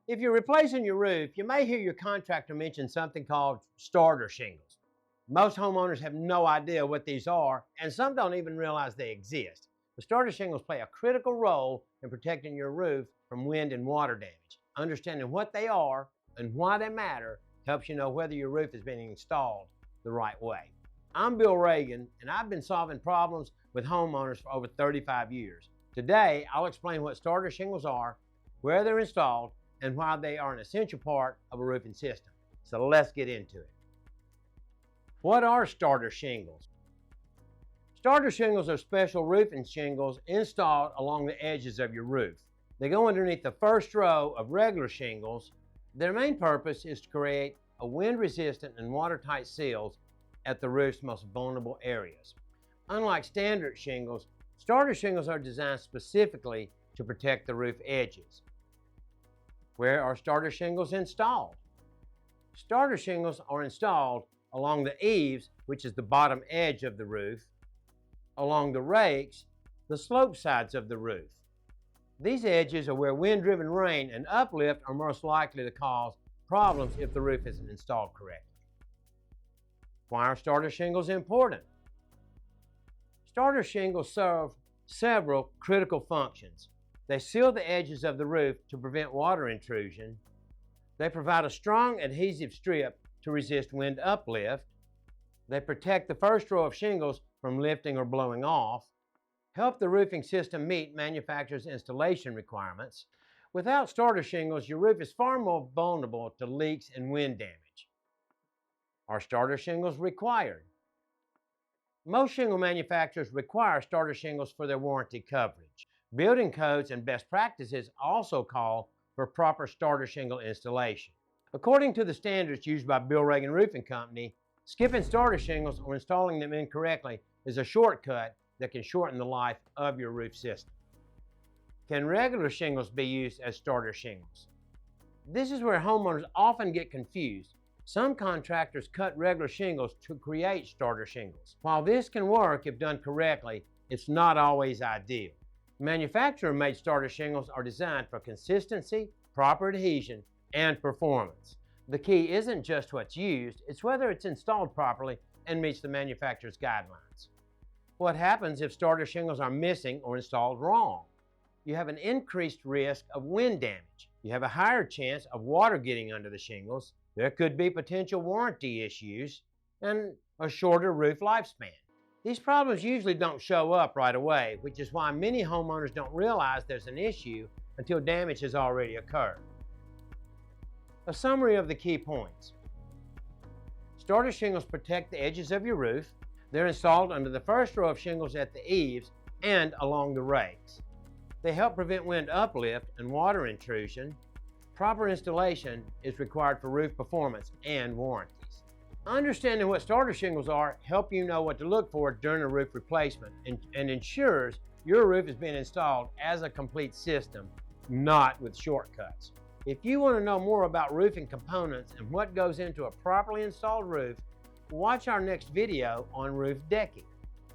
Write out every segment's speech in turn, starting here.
If you're replacing your roof, you may hear your contractor mention something called starter shingles. Most homeowners have no idea what these are, and some don't even realize they exist. The starter shingles play a critical role in protecting your roof from wind and water damage. Understanding what they are and why they matter helps you know whether your roof is being installed the right way. I'm Bill Ragan, and I've been solving problems with homeowners for over 35 years. Today, I'll explain what starter shingles are, where they're installed, and why they are an essential part of a roofing system. So let's get into it. What are starter shingles? Starter shingles are special roofing shingles installed along the edges of your roof. They go underneath the first row of regular shingles. Their main purpose is to create a wind-resistant and watertight seals at the roof's most vulnerable areas. Unlike standard shingles, starter shingles are designed specifically to protect the roof edges. Where are starter shingles installed? Starter shingles are installed along the eaves, which is the bottom edge of the roof, along the rakes, the slope sides of the roof. These edges are where wind-driven rain and uplift are most likely to cause problems if the roof isn't installed correctly. Why are starter shingles important? Starter shingles serve several critical functions. They seal the edges of the roof to prevent water intrusion. They provide a strong adhesive strip to resist wind uplift. They protect the first row of shingles from lifting or blowing off. Help the roofing system meet manufacturer's installation requirements. Without starter shingles, your roof is far more vulnerable to leaks and wind damage. Are starter shingles required? Most shingle manufacturers require starter shingles for their warranty coverage. Building codes and best practices also call for proper starter shingle installation. According to the standards used by Bill Ragan Roofing Company, skipping starter shingles or installing them incorrectly is a shortcut that can shorten the life of your roof system. Can regular shingles be used as starter shingles? This is where homeowners often get confused. Some contractors cut regular shingles to create starter shingles. While this can work if done correctly, it's not always ideal. Manufacturer-made starter shingles are designed for consistency, proper adhesion, and performance. The key isn't just what's used, it's whether it's installed properly and meets the manufacturer's guidelines. What happens if starter shingles are missing or installed wrong? You have an increased risk of wind damage. You have a higher chance of water getting under the shingles. There could be potential warranty issues and a shorter roof lifespan. These problems usually don't show up right away, which is why many homeowners don't realize there's an issue until damage has already occurred. A summary of the key points. Starter shingles protect the edges of your roof. They're installed under the first row of shingles at the eaves and along the rakes. They help prevent wind uplift and water intrusion. Proper installation is required for roof performance and warranties. Understanding what starter shingles are help you know what to look for during a roof replacement and ensures your roof is being installed as a complete system, not with shortcuts. If you want to know more about roofing components and what goes into a properly installed roof, watch our next video on roof decking.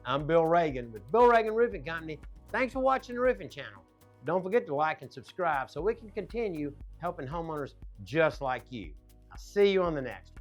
I'm Bill Ragan with Bill Ragan Roofing Company. Thanks for watching the Roofing Channel. Don't forget to like and subscribe so we can continue helping homeowners just like you. I'll see you on the next one.